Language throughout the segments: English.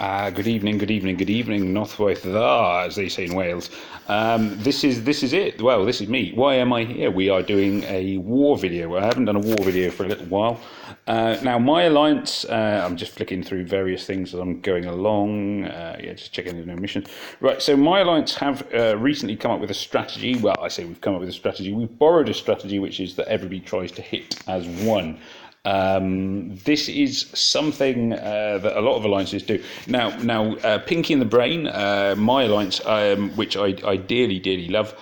Good evening, good evening, good evening, Northwith Dda, as they say in Wales. This is it. Well, this is me. Why am I here? We are doing a war video. I haven't done a war video for a little while. Now, my alliance, I'm just flicking through various things as I'm going along. Just checking there's no mission. Right, so my alliance have recently come up with a strategy. Well, I say we've come up with a strategy. We've borrowed a strategy, which is that everybody tries to hit as one. This is something that a lot of alliances do. Now, Pinky and the Brain, my alliance, which I dearly love,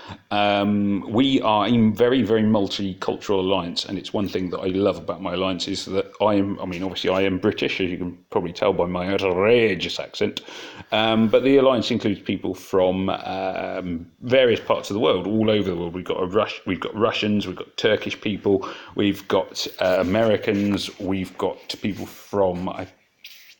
we are a very, very multicultural alliance, and it's one thing that I love about my alliance is that obviously I am British, as you can probably tell by my outrageous accent, but the alliance includes people from various parts of the world, all over the world. We've got Russians, we've got Turkish people, we've got Americans. We've got people from, I'm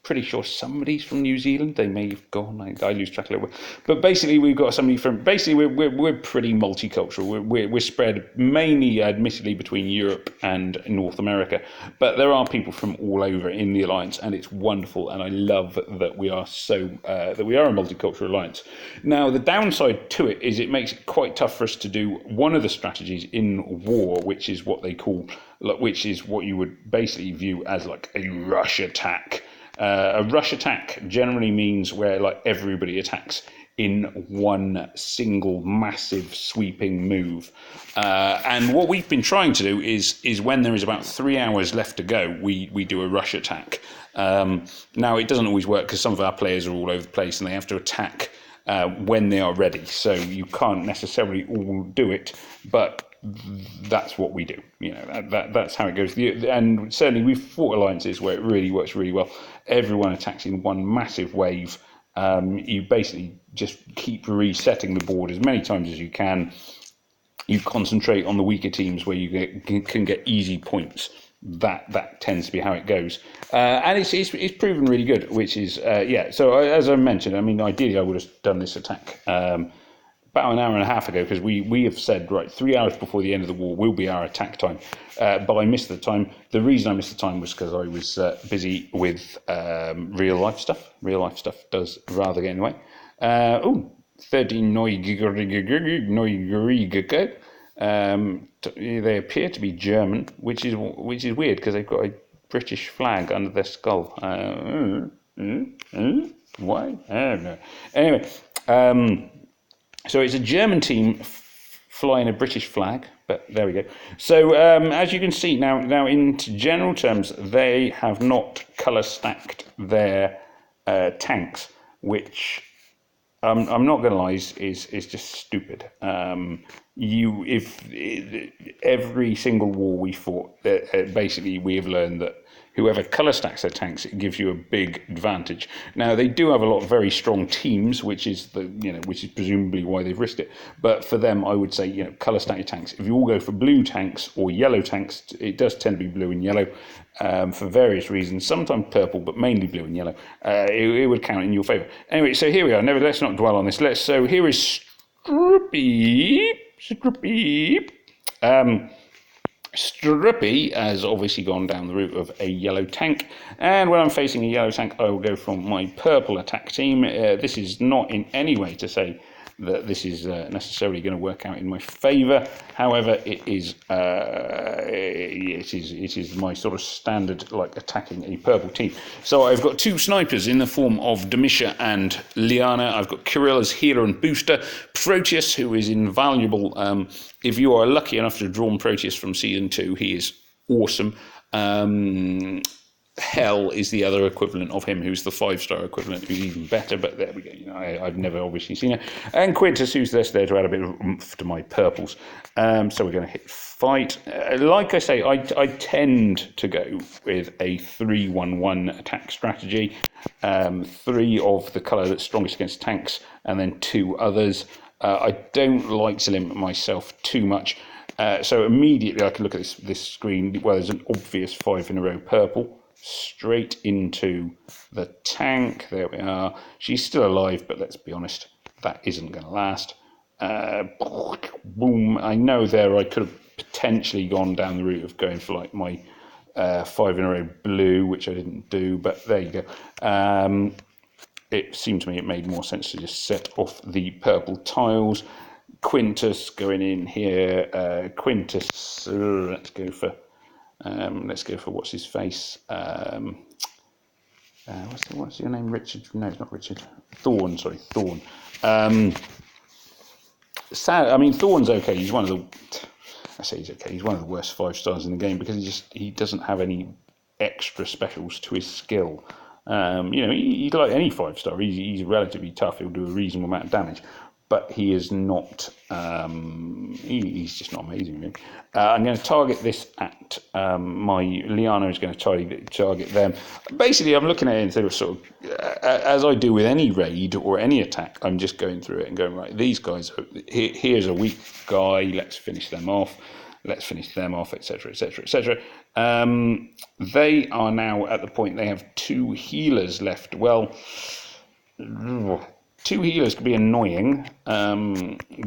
pretty sure somebody's from New Zealand. They may have gone, I lose track a little bit. But basically, we've got somebody from, we're pretty multicultural. We're spread mainly, admittedly, between Europe and North America. But there are people from all over in the alliance, and it's wonderful. And I love that we are that we are a multicultural alliance. Now, the downside to it is it makes it quite tough for us to do one of the strategies in war, which is what they call, which is what you would basically view as like a rush attack. A rush attack generally means where everybody attacks in one single massive sweeping move. And what we've been trying to do is when there is about 3 hours left to go, we do a rush attack. Now, it doesn't always work because some of our players are all over the place and they have to attack when they are ready. So you can't necessarily all do it, but that's what we do. That's how it goes. And certainly we've fought alliances where it really works really well. Everyone attacks in one massive wave. You basically just keep resetting the board as many times as you can. You concentrate on the weaker teams where you can get easy points. That tends to be how it goes, and it's proven really good. Which is So as I mentioned, ideally I would have done this attack about an hour and a half ago, because we have said, right, 3 hours before the end of the war will be our attack time. But I missed the time. The reason I missed the time was because I was busy with real life stuff. Real life stuff does rather get in the way. 13 Neugierige. They appear to be German, which is weird because they've got a British flag under their skull. Why? I don't know. Anyway, so it's a German team flying a British flag, but there we go. So as you can see now in general terms, they have not colour stacked their tanks, which I'm not going to lie is just stupid. If every single war we fought, basically we have learned that whoever colour stacks their tanks, it gives you a big advantage. Now, they do have a lot of very strong teams, which is presumably why they've risked it. But for them, I would say, colour stack your tanks. If you all go for blue tanks or yellow tanks, it does tend to be blue and yellow for various reasons. Sometimes purple, but mainly blue and yellow. It would count in your favour. Anyway, so here we are. Let's not dwell on this. So here is Struppy. Struppy has obviously gone down the route of a yellow tank, and when I'm facing a yellow tank, I will go from my purple attack team. This is not in any way to say that this is necessarily going to work out in my favour. However, it is my sort of standard, attacking a purple team. So I've got two snipers in the form of Demisha and Liana. I've got Kirill as healer and booster. Proteus, who is invaluable. If you are lucky enough to have drawn Proteus from Season 2, he is awesome. Hell is the other equivalent of him, who's the 5-star equivalent, who's even better, but there we go. I've never obviously seen it. And Quintus, who's there to add a bit of oomph to my purples. So we're going to hit fight. Like I say, I tend to go with a 3-1-1 attack strategy. 3 of the colour that's strongest against tanks, and then 2 others. I don't like to limit myself too much. So immediately I can look at this screen where there's an obvious 5 in a row purple. Straight into the tank. There we are. She's still alive, but let's be honest, that isn't going to last. Boom. I know there I could have potentially gone down the route of going for my 5 in a row blue, which I didn't do, but there you go. it seemed to me it made more sense to just set off the purple tiles. Quintus going in here. Quintus, let's go for what's his face. What's your name? Richard? No, it's not Richard. Thorn. Sorry, Thorn. I mean, Thorn's okay. He's one of the. I say he's okay. He's one of the worst 5-stars in the game because he doesn't have any extra specials to his skill. He's like any 5-star. He's relatively tough. He'll do a reasonable amount of damage, but he is not. He's just not amazing. Really. I'm going to target this at my Liana is going to target them. Basically, I'm looking at it and sort of as I do with any raid or any attack. I'm just going through it and going, right. These guys. Here's a weak guy. Let's finish them off. Let's finish them off, etc., etc., etc. They are now at the point they have 2 healers left. Well, 2 healers could be annoying,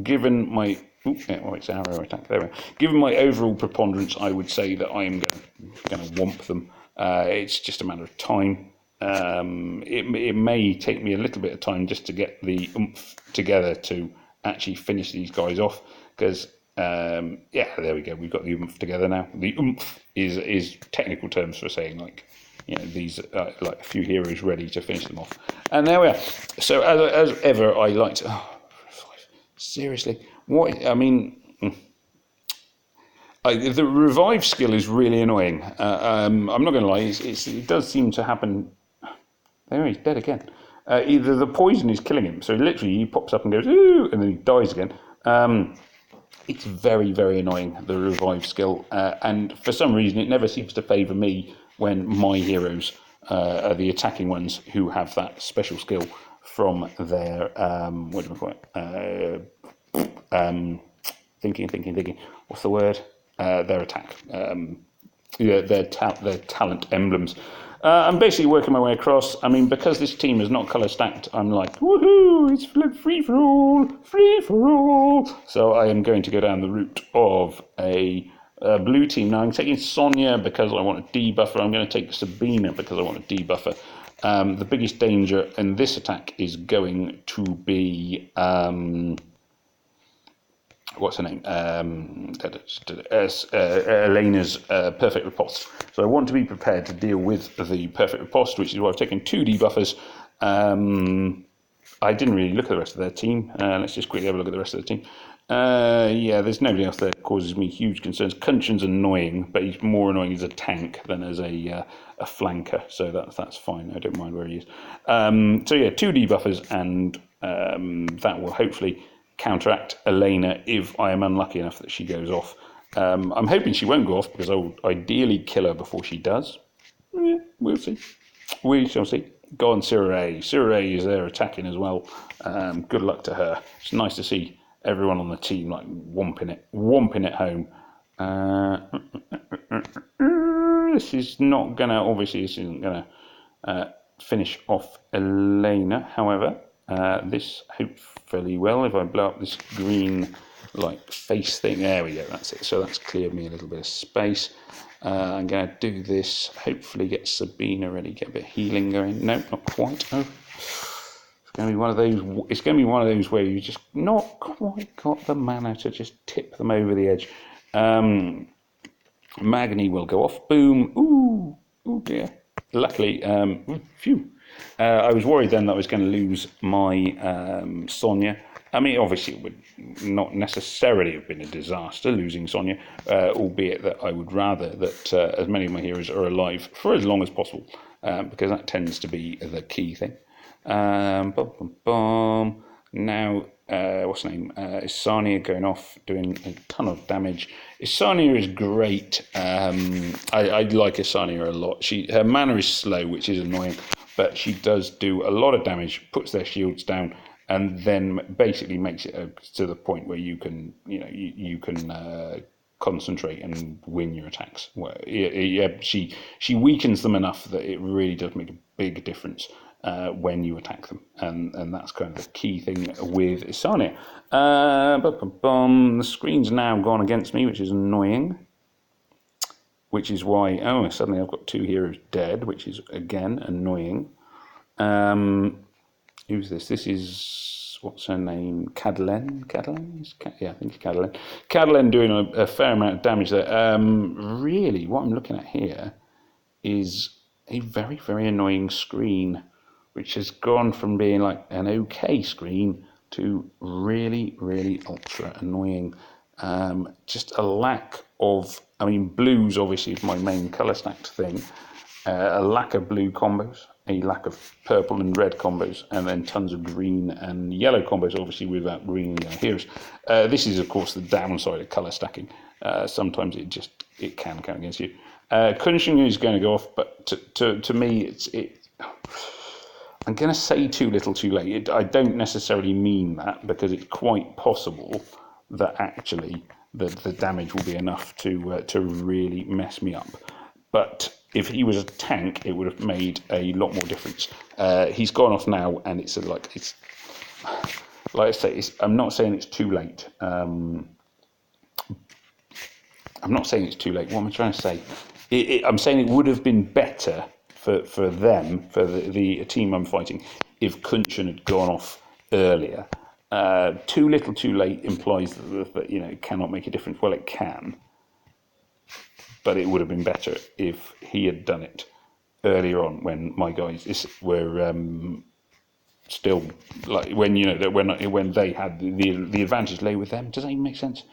given my. It's arrow attack. There we go. Given my overall preponderance, I would say that I am going to whomp them. It's just a matter of time. It may take me a little bit of time just to get the oomph together to actually finish these guys off. Because there we go. We've got the oomph together now. The oomph is technical terms for saying these like a few heroes ready to finish them off. And there we are. So as ever, I like to. Seriously, what I mean. The revive skill is really annoying. I'm not going to lie. It does seem to happen. There he's dead again. Either the poison is killing him, so literally he pops up and goes ooh, and then he dies again. It's very, very annoying, the revive skill, and for some reason it never seems to favour me when my heroes are the attacking ones who have that special skill from their what do we call it? Thinking. What's the word? Their attack. Their talent emblems. I'm basically working my way across. I mean, because this team is not colour stacked, I'm like, woohoo, it's free for all. So I am going to go down the route of a blue team. Now I'm taking Sonya because I want a debuffer. I'm going to take Sabina because I want a debuffer. The biggest danger in this attack is going to be what's her name? Elena's perfect riposte. So I want to be prepared to deal with the perfect riposte, which is why I've taken 2 debuffers. I didn't really look at the rest of their team. Let's just quickly have a look at the rest of the team. There's nobody else that causes me huge concerns. Kunchan's annoying, but he's more annoying as a tank than as a flanker, so that's fine. I don't mind where he is. 2 debuffers, and that will hopefully counteract Elena if I am unlucky enough that she goes off. I'm hoping she won't go off because I will ideally kill her before she does. Yeah, we'll see. We shall see. Go on, Sirre. Sirre is there attacking as well. Good luck to her. It's nice to see everyone on the team like whomping it home. This isn't gonna finish off Elena. However, this hopefully will. If I blow up this green like face thing, there we go. That's it. So that's cleared me a little bit of space. I'm going to do this. Hopefully, get Sabina ready. Get a bit of healing going. No, not quite. Oh, it's going to be one of those. It's going to be one of those where you just not quite got the mana to just tip them over the edge. Magni will go off. Boom. Ooh dear. Luckily, phew. I was worried then that I was going to lose my Sonya. I mean, obviously, it would not necessarily have been a disaster losing Sonya, albeit that I would rather that as many of my heroes are alive for as long as possible, because that tends to be the key thing. Now, what's her name? Isania going off, doing a ton of damage. Isania is great. I like Isania a lot. Her mana is slow, which is annoying, but she does do a lot of damage, puts their shields down, and then basically makes it to the point where you can, concentrate and win your attacks. Well, she weakens them enough that it really does make a big difference when you attack them, and that's kind of the key thing with Isania. The screen's now gone against me, which is annoying. Which is why suddenly I've got 2 heroes dead, which is again annoying. who's this? This is, what's her name? Cadelen? Yeah, I think it's Cadelen. Cadelen doing a fair amount of damage there. Really, what I'm looking at here is a very, very annoying screen, which has gone from being like an okay screen to really, really ultra annoying. Just a lack of, I mean, blues obviously is my main colour stacked thing. A lack of blue combos, a lack of purple and red combos, and then tons of green and yellow combos, obviously without green and yellow heroes. This is, of course, the downside of colour stacking. Sometimes it can count against you. Kunshing is going to go off, but to me, I'm going to say too little too late. I don't necessarily mean that, because it's quite possible that actually the damage will be enough to really mess me up. But if he was a tank, it would have made a lot more difference. He's gone off now, and it's like I say, I'm not saying it's too late. I'm not saying it's too late. What am I trying to say? I'm saying it would have been better for them, for the team I'm fighting, if Kunshan had gone off earlier. Too little, too late implies that it cannot make a difference. Well, it can, but it would have been better if he had done it earlier on, when my guys were still, like, when they had the advantage lay with them. Does that even make sense?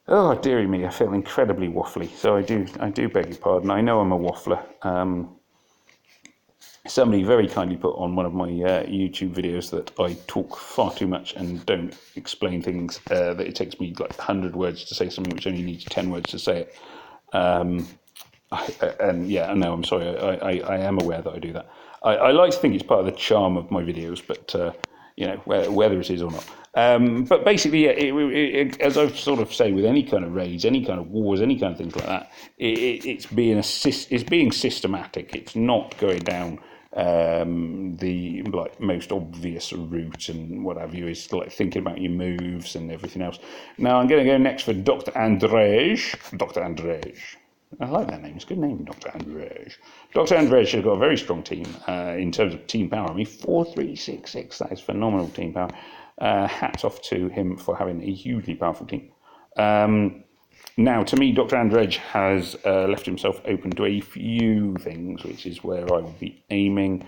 Oh, dearie me, I feel incredibly waffly. So I do beg your pardon. I know I'm a waffler. Somebody very kindly put on one of my YouTube videos that I talk far too much and don't explain things, that it takes me like 100 words to say something which only needs 10 words to say it. And yeah, no, I'm sorry, I am aware that I do that. I like to think it's part of the charm of my videos, but whether it is or not. But basically, yeah, as I sort of say with any kind of raids, any kind of wars, any kind of things like that, it's being systematic. It's not going down the most obvious route and what have you. Is like thinking about your moves and everything else. Now I'm going to go next for Dr. Andrej. Dr. Andrej. I like that name. It's a good name, Dr. Andrej. Dr. Andrej has got a very strong team in terms of team power. I mean, 4-3-6-6. That is phenomenal team power. Hats off to him for having a hugely powerful team. Now, to me, Dr. Andrej has left himself open to a few things, which is where I will be aiming.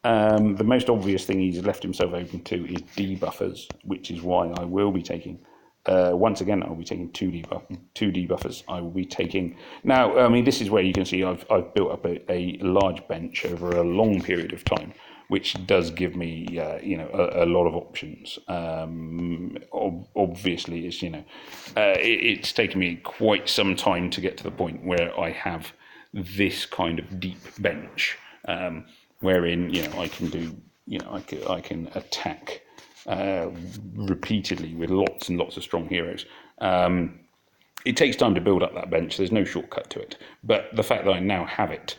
The most obvious thing he's left himself open to is debuffers, which is why I will be taking. Once again, I'll be taking two debuffers. I will be taking now. I mean, this is where you can see I've built up a large bench over a long period of time, which does give me a lot of options. Obviously, it's taken me quite some time to get to the point where I have this kind of deep bench, wherein I can do I can attack repeatedly with lots and lots of strong heroes. It takes time to build up that bench. There's no shortcut to it. But the fact that I now have it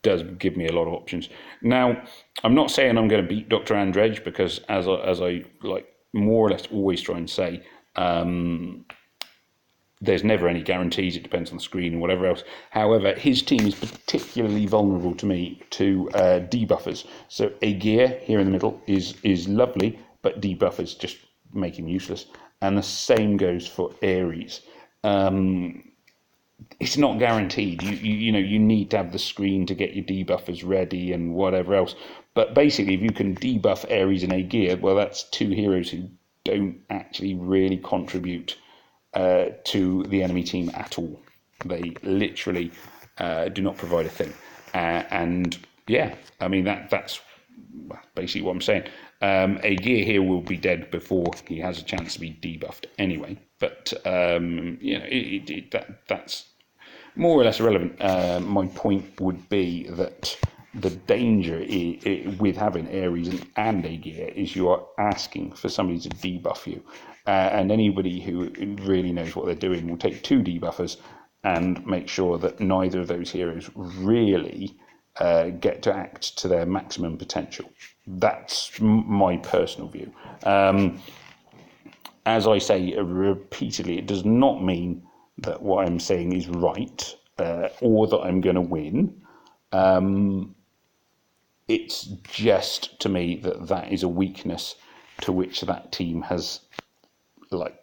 does give me a lot of options. Now, I'm not saying I'm going to beat Dr. Andrej, because as I like more or less always try and say, there's never any guarantees. It depends on the screen and whatever else. However, his team is particularly vulnerable to me to debuffers. So Aegir here in the middle is lovely, but debuffers just make him useless. And the same goes for Ares. It's not guaranteed. You need to have the screen to get your debuffers ready and whatever else. But basically, if you can debuff Ares and Aegir, well, that's two heroes who don't actually really contribute to the enemy team at all. They literally do not provide a thing. And yeah, I mean that's basically what I'm saying. Aegir here will be dead before he has a chance to be debuffed anyway. But that's more or less irrelevant. My point would be that the danger with having Ares and Aegir is you are asking for somebody to debuff you. And anybody who really knows what they're doing will take two debuffers and make sure that neither of those heroes really get to act to their maximum potential. That's my personal view. As I say repeatedly, it does not mean that what I'm saying is right or that I'm going to win. it's just to me that is a weakness to which that team has, like,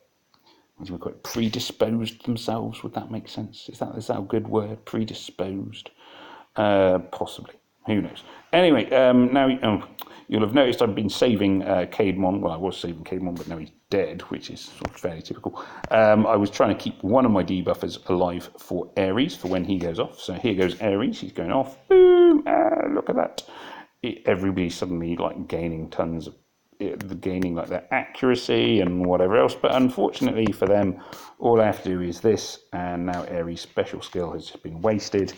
what do we call it, predisposed themselves. Would that make sense? Is that a good word? Predisposed? Possibly. Who knows? Anyway, now you'll have noticed I've been saving Caedmon. Well, I was saving Caedmon, but now he's dead, which is sort of fairly typical. I was trying to keep one of my debuffers alive for Ares, for when he goes off. So here goes Ares. He's going off. Boom! Look at that. Everybody's suddenly like gaining tons of, gaining like their accuracy and whatever else. But unfortunately for them, all I have to do is this, and now Ares' special skill has just been wasted.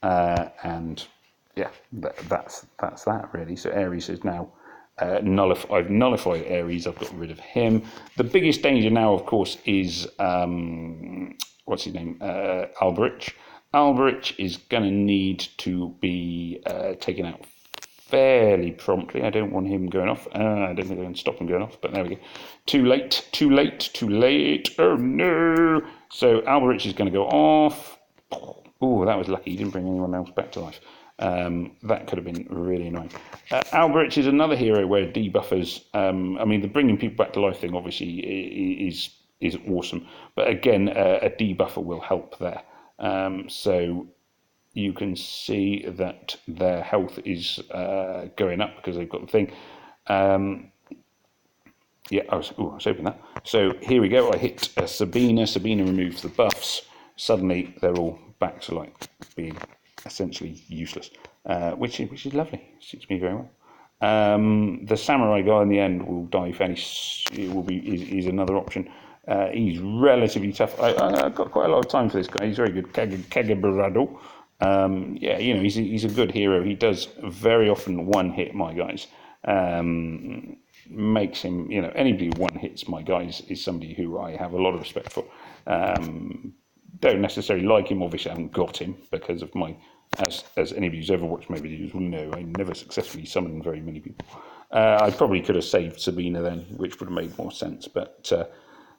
And yeah, that's that really. So Ares is now I've nullified Ares. I've got rid of him. The biggest danger now, of course, is what's his name? Alberich. Alberich is going to need to be taken out fairly promptly. I don't want him going off. I don't think I can stop him going off, but there we go. Too late, too late, too late. Oh no! So Alberich is going to go off. Oh, that was lucky. He didn't bring anyone else back to life. That could have been really annoying. Alberich is another hero where debuffers, I mean, the bringing people back to life thing obviously is awesome. But again, a debuffer will help there. So you can see that their health is going up because they've got the thing. Yeah, I was hoping that. So here we go. I hit Sabina. Sabina removes the buffs. Suddenly they're all back to like being essentially useless, which is lovely. Suits me very well. The samurai guy in the end will die fairly. Is another option. He's relatively tough. I've got quite a lot of time for this guy. He's very good. Kageburado. Yeah, you know, he's a good hero. He does very often one hit my guys. Makes him, you know, anybody who one hits my guys is somebody who I have a lot of respect for. Don't necessarily like him, obviously I haven't got him because of my, as anybody who's ever watched my videos will know, I never successfully summoned very many people. I probably could have saved Sabina then, which would have made more sense, but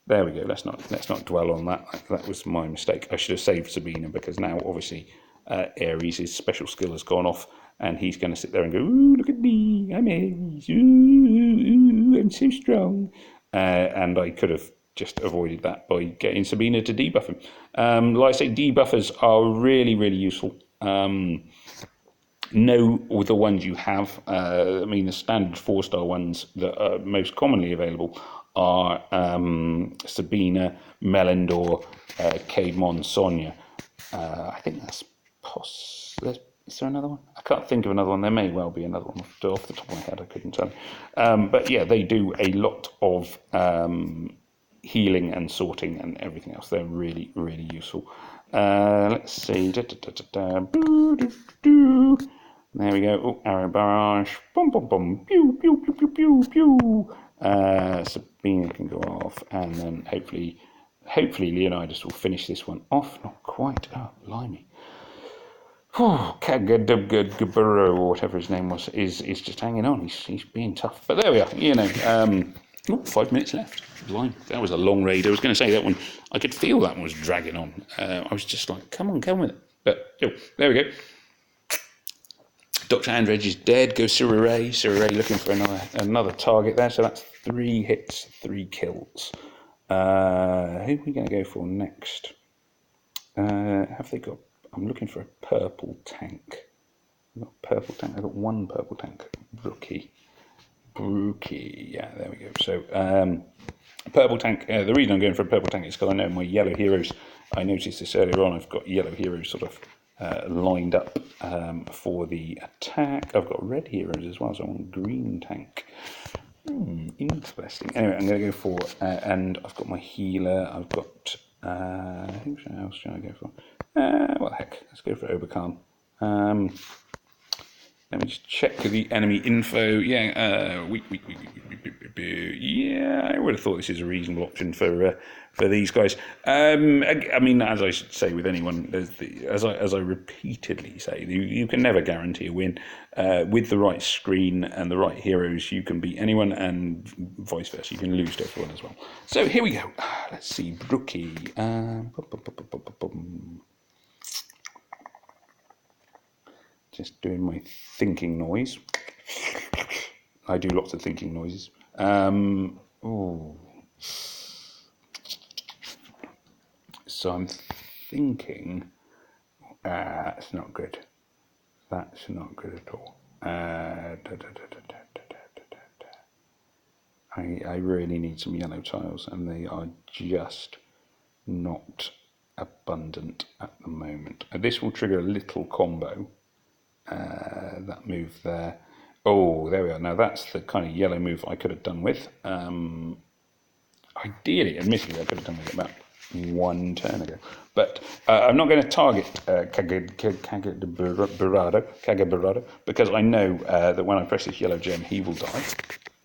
there we go. Let's not dwell on that. That was my mistake. I should have saved Sabina because now obviously Ares' special skill has gone off and he's going to sit there and go, ooh, look at me, I'm Ares, ooh, I'm so strong. And I could have just avoided that by getting Sabina to debuff him. Like I say, debuffers are really, really useful. Know the ones you have. I mean, the standard 4-star ones that are most commonly available are Sabina, Melindor, Caedmon, Sonia. I think that's is there another one? I can't think of another one. There may well be another one off the top of my head. I couldn't tell you. But yeah, they do a lot of healing and sorting and everything else. They're really, really useful. Let's see. There we go. Oh, arrow barrage. Boom, boom, boom. Pew, pew, pew, pew, pew, pew. Sabina can go off, and then hopefully Leonidas will finish this one off. Not quite. Oh, blimey. Kageburado, or whatever his name was, is just hanging on. He's being tough. But there we are. You know, 5 minutes left. Blimey, that was a long raid. I was going to say that one. I could feel that one was dragging on. I was just like, come on, come with it. But there we go. Dr. Andrej is dead. Go Sirere. Sirere looking for another target there. So that's 3 hits, 3 kills. Who are we going to go for next? Have they got? I'm looking for a purple tank. I've got purple tank. I've got 1 purple tank. Brookie. Yeah, there we go. So purple tank. The reason I'm going for a purple tank is because I know my yellow heroes. I noticed this earlier on. I've got yellow heroes sort of lined up for the attack. I've got red heroes as well, so I want green tank. Interesting. Anyway, I'm going to go for, and I've got my healer. I've got, who else should I go for? Well, heck, let's go for Oberkhan. Let me just check the enemy info. Yeah, yeah, I would have thought this is a reasonable option for these guys. I mean, as I should say with anyone, as I repeatedly say, you can never guarantee a win. With the right screen and the right heroes, you can beat anyone, and vice versa. You can lose to everyone as well. So here we go. Let's see, Brookie. just doing my thinking noise. I do lots of thinking noises. Ooh. So I'm thinking, that's not good. That's not good at all. I really need some yellow tiles, and they are just not abundant at the moment. This will trigger a little combo. That move there. Oh, there we are. Now that's the kind of yellow move I could have done with. Ideally, admittedly, I could have done with it about one turn ago. But I'm not going to target Kagaburado because I know that when I press this yellow gem, he will die.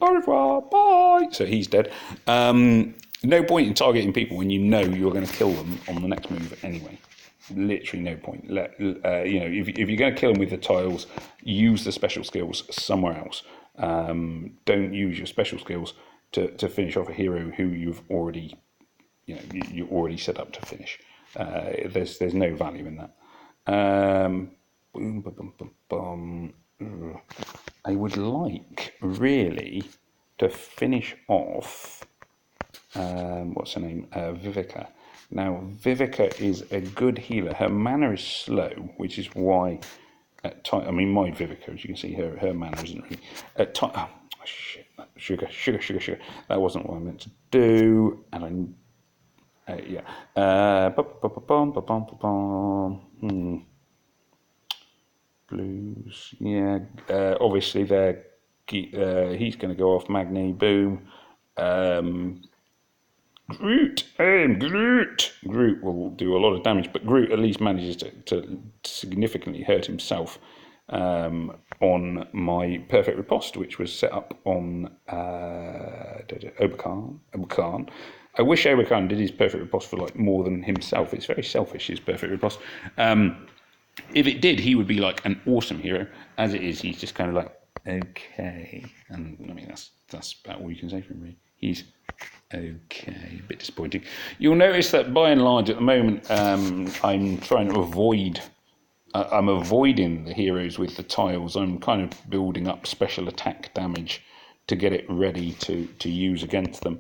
Au revoir, bye! So he's dead. No point in targeting people when you know you're going to kill them on the next move anyway. Literally no point. If you're going to kill them with the tiles, use the special skills somewhere else. Don't use your special skills to finish off a hero who you've already, you're already set up to finish. There's no value in that. I would like really to finish off. What's her name? Vivica. Now, Vivica is a good healer. Her mana is slow, which is why at time. I mean, my Vivica, as you can see, her mana isn't really at time. Oh shit! Sugar. That wasn't what I meant to do. And Blues. Yeah. Obviously, he's going to go off Magni. Boom. Groot will do a lot of damage, but Groot at least manages to significantly hurt himself on my perfect riposte, which was set up on Oberkhan. I wish Oberkhan did his perfect riposte for like more than himself. It's very selfish, his perfect riposte. If it did, he would be like an awesome hero. As it is, he's just kind of like okay, and I mean that's about all you can say for him, really. He's okay, a bit disappointing. You'll notice that by and large at the moment I'm trying to avoid I'm avoiding the heroes with the tiles. I'm kind of building up special attack damage to get it ready to use against them.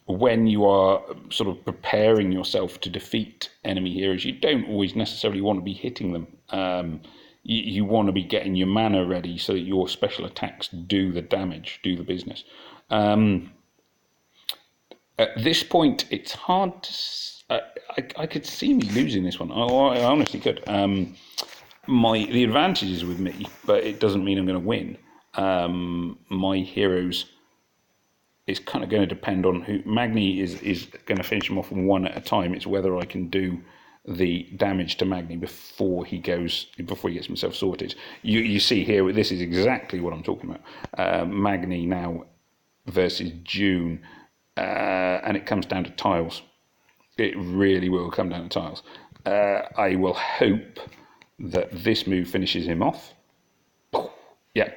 When you are sort of preparing yourself to defeat enemy heroes, you don't always necessarily want to be hitting them. You want to be getting your mana ready so that your special attacks do the damage, do the business. At this point, it's hard to... I could see me losing this one. I honestly could. The advantage is with me, but it doesn't mean I'm going to win. My heroes is kind of going to depend on who... Magni is going to finish them off one at a time. It's whether I can do the damage to Magni before he gets himself sorted. You see here, this is exactly what I'm talking about. Magni now versus June, and it comes down to tiles. It really will come down to tiles. I will hope that this move finishes him off. Yeah.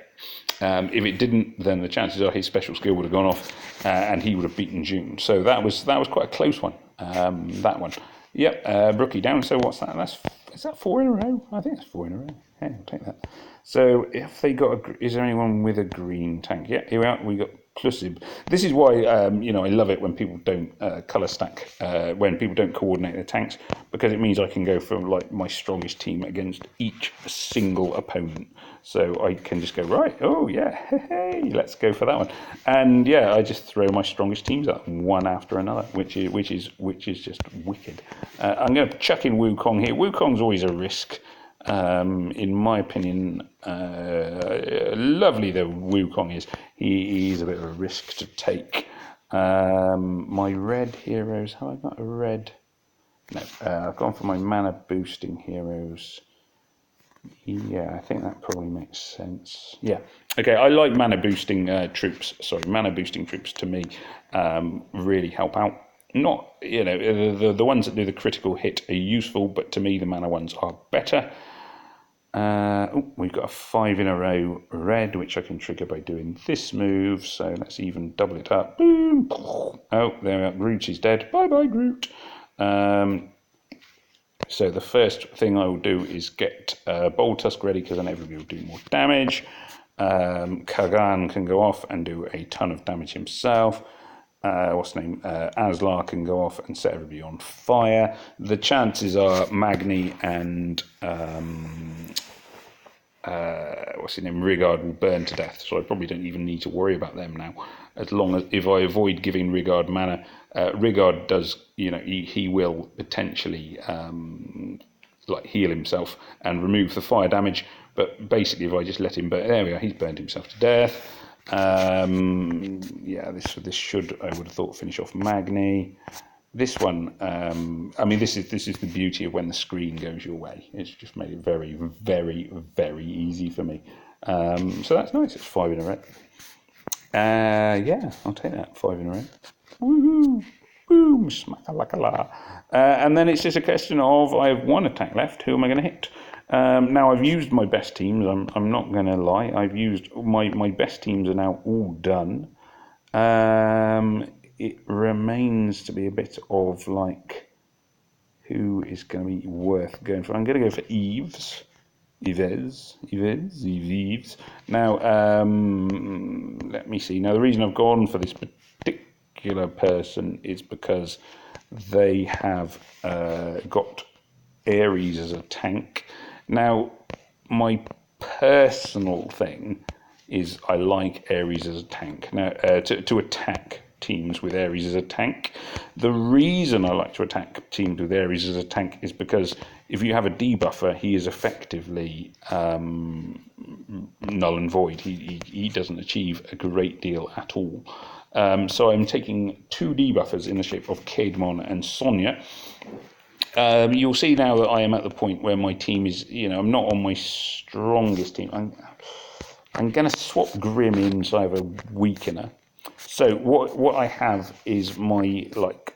If it didn't, then the chances are his special skill would have gone off, and he would have beaten June. So that was quite a close one. That one. Yep. Brookie down. So what's that? Is that 4 in a row? I think it's 4 in a row. Hey, I'll take that. So if they got is there anyone with a green tank? Yeah, here we are. We got Plusib. This is why I love it when people don't colour stack, when people don't coordinate their tanks, because it means I can go for like my strongest team against each single opponent. So I can just go right. Oh yeah, hey, let's go for that one. And yeah, I just throw my strongest teams up one after another, which is just wicked. I'm going to chuck in Wukong here. Wukong's always a risk. In my opinion, lovely though Wukong is, he's a bit of a risk to take. My red heroes, have I got a red? No, I've gone for my mana boosting heroes. Yeah, I think that probably makes sense. Yeah, okay, I like mana boosting troops. Sorry, mana boosting troops to me really help out. Not, the ones that do the critical hit are useful, but to me the mana ones are better. We've got a 5 in a row red, which I can trigger by doing this move. So let's even double it up. Boom! Oh, there we are. Groot is dead. Bye bye, Groot. So the first thing I will do is get Bold Tusk ready, because then everybody will do more damage. Kagan can go off and do a ton of damage himself. What's the name? Aslar can go off and set everybody on fire. The chances are Magni and what's his name? Rigard will burn to death, so I probably don't even need to worry about them now. As long as if I avoid giving Rigard mana, Rigard does, he will potentially like heal himself and remove the fire damage. But basically, if I just let him burn, there we are, he's burned himself to death. Yeah, this should, I would have thought, finish off Magni. This one, I mean, this is the beauty of when the screen goes your way. It's just made it very, very, very easy for me. So that's nice. It's 5 in a row. Yeah, I'll take that. 5 in a row. Woohoo! Boom! Smack-a-lack-a-la. And then it's just a question of, I have 1 attack left. Who am I going to hit? Now, I've used my best teams. I'm not going to lie. I've used my best teams are now all done. It remains to be a bit of like, who is going to be worth going for? I'm going to go for Yves. Now, let me see. Now, the reason I've gone for this particular person is because they have got Ares as a tank. Now, my personal thing is I like Ares as a tank. Now, to attack teams with Ares as a tank. The reason I like to attack teams with Ares as a tank is because if you have a debuffer, he is effectively null and void. He doesn't achieve a great deal at all. So I'm taking 2 debuffers in the shape of Caedmon and Sonia. You'll see now that I am at the point where my team is, I'm not on my strongest team. I'm going to swap Grim in so I have a weakener. So what I have is my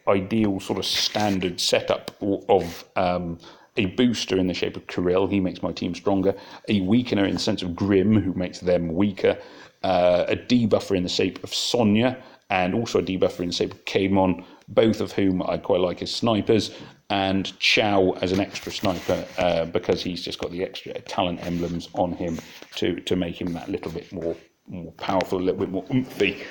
ideal sort of standard setup of a booster in the shape of Kirill. He makes my team stronger. A weakener in the sense of Grim, who makes them weaker. A debuffer in the shape of Sonia, and also a debuffer in the shape of Caedmon, both of whom I quite like as snipers, and Chow as an extra sniper, because he's just got the extra talent emblems on him to make him that little bit more powerful, a little bit more oomphy.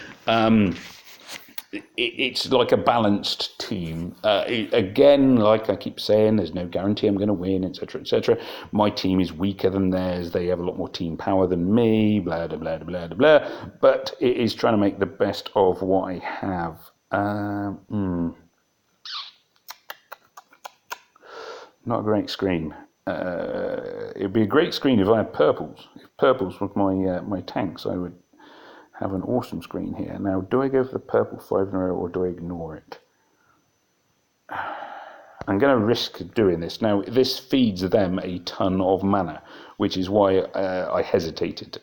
It's like a balanced team. Again, like I keep saying, there's no guarantee I'm going to win, etc., etc. My team is weaker than theirs. They have a lot more team power than me, blah, blah, blah, blah, blah, blah. But it is trying to make the best of what I have. Not a great screen. It'd be a great screen if I had purples. If purples was my tanks, I would have an awesome screen here. Now, do I go for the purple 5 in a row, or do I ignore it? I'm going to risk doing this. Now, this feeds them a ton of mana, which is why I hesitated.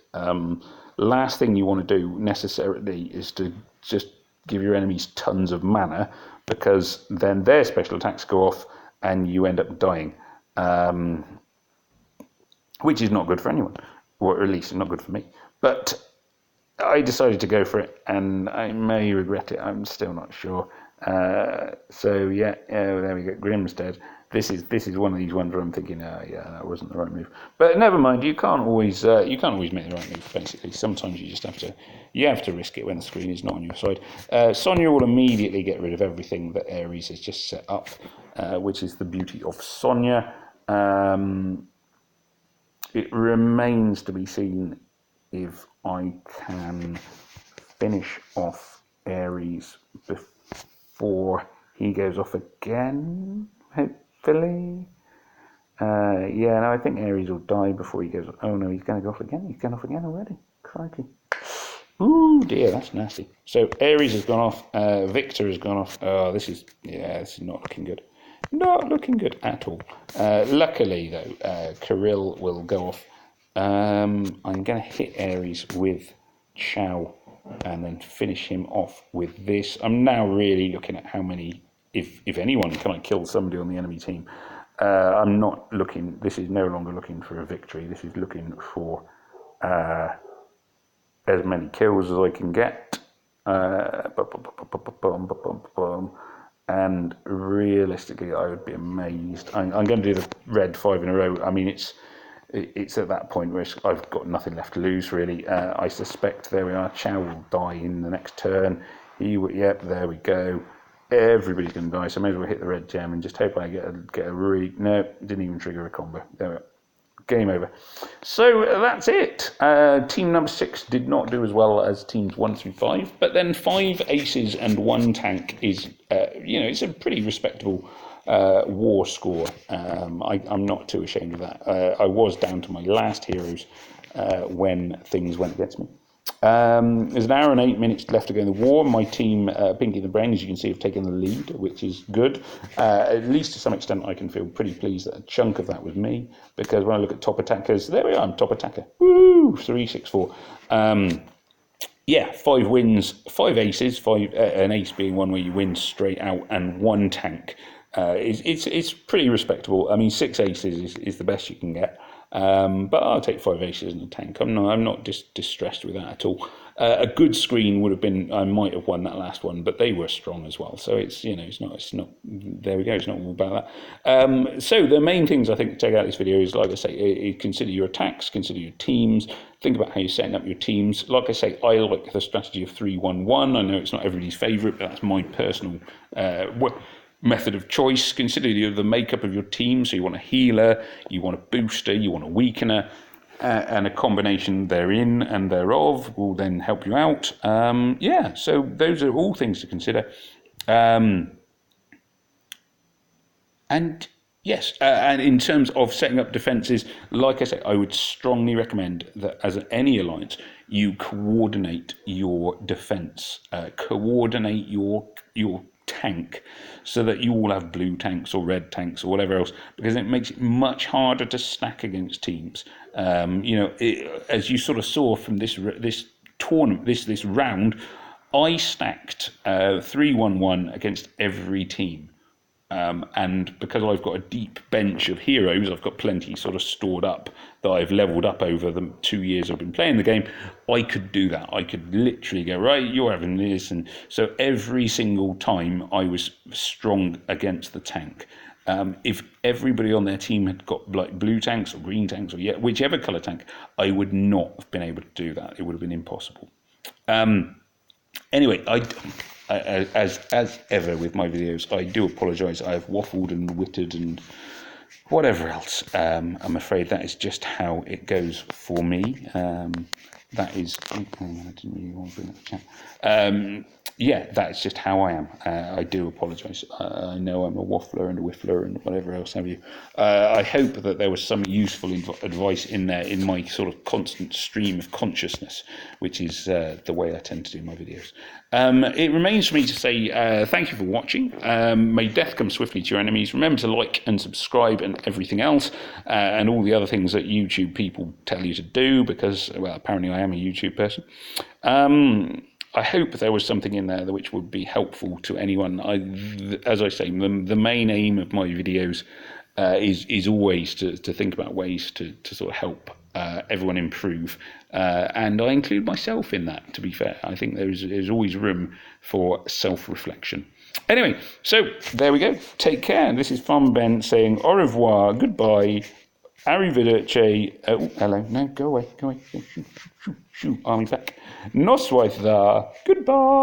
Last thing you want to do necessarily is to just give your enemies tons of mana, because then their special attacks go off and you end up dying, which is not good for anyone, or at least not good for me. But I decided to go for it, and I may regret it. I'm still not sure. So yeah, there we go. Grim's dead. This is one of these ones where I'm thinking, yeah, that wasn't the right move. But never mind. You can't always make the right move. Basically, sometimes you just have to risk it when the screen is not on your side. Sonia will immediately get rid of everything that Ares has just set up, which is the beauty of Sonia. It remains to be seen if I can finish off Ares before he goes off again, hopefully. Yeah, no, I think Ares will die before he goes off. Oh no, he's going to go off again. He's going off again already. Crikey. Ooh, dear, that's nasty. So Ares has gone off. Victor has gone off. Oh, this is not looking good. Not looking good at all. Luckily, though, Kirill will go off. I'm going to hit Ares with Chow and then finish him off with this. I'm now really looking at how many, if anyone, can I kill somebody on the enemy team. I'm not looking, this is no longer looking for a victory. This is looking for as many kills as I can get. and realistically, I would be amazed. I'm going to do the red 5 in a row. I mean, it's at that point where I've got nothing left to lose, really. I suspect, there we are, Chow will die in the next turn. Yep, there we go. Everybody's going to die, so I may as well hit the red gem and just hope I get a really... No, didn't even trigger a combo. There we go. Game over. So that's it. Team number 6 did not do as well as teams 1 through 5, but then 5 aces and 1 tank is, it's a pretty respectable war score. I'm not too ashamed of that. I was down to my last heroes when things went against me. There's an hour and 8 minutes left to go in the war. My team, Pinky the Brain, as you can see, have taken the lead, which is good. At least to some extent, I can feel pretty pleased that a chunk of that was me, because when I look at top attackers, there we are, I'm top attacker. Woo! 364. 5 wins, 5 aces, an ace being one where you win straight out, and 1 tank. It's pretty respectable. I mean, 6 aces is the best you can get. But I'll take 5 aces and a tank. I'm not distressed with that at all. A good screen would have been, I might have won that last one, but they were strong as well. So it's not. There we go. It's not all about that. So the main things I think to take out of this video is, like I say, consider your attacks, consider your teams, think about how you're setting up your teams. Like I say, I like the strategy of 3-1-1. I know it's not everybody's favourite, but that's my personal method of choice. Consider the makeup of your team. So you want a healer, you want a booster, you want a weakener, and a combination therein and thereof will then help you out. So those are all things to consider. And yes, and in terms of setting up defences, like I say, I would strongly recommend that as any alliance, you coordinate your defence, coordinate your tank, so that you all have blue tanks or red tanks or whatever else, because it makes it much harder to stack against teams. As you sort of saw from this tournament, this round, I stacked 3-1-1 against every team. And because I've got a deep bench of heroes, I've got plenty sort of stored up that I've leveled up over the 2 years I've been playing the game. I could do that. I could literally go, right, you're having this. And so every single time I was strong against the tank. If everybody on their team had got like blue tanks or green tanks or whichever colour tank, I would not have been able to do that. It would have been impossible. Anyway, as ever with my videos, I do apologise. I've waffled and wittered and whatever else. I'm afraid that is just how it goes for me. That is... I didn't really want to bring up the chat. That's just how I am. I do apologise. I know I'm a waffler and a whiffler and whatever else have you. I hope that there was some useful advice in there in my sort of constant stream of consciousness, which is the way I tend to do my videos. It remains for me to say thank you for watching. May death come swiftly to your enemies. Remember to like and subscribe and everything else, and all the other things that YouTube people tell you to do, because, well, apparently I am a YouTube person. I hope there was something in there which would be helpful to anyone. As I say, the main aim of my videos is always to think about ways to sort of help everyone improve, and I include myself in that, to be fair. I think there's always room for self-reflection. Anyway, so there we go. Take care. This is Farmer Ben saying au revoir, goodbye, arrivederci. Oh, hello. No, go away. Shoo, army back. Noswaith there. Goodbye.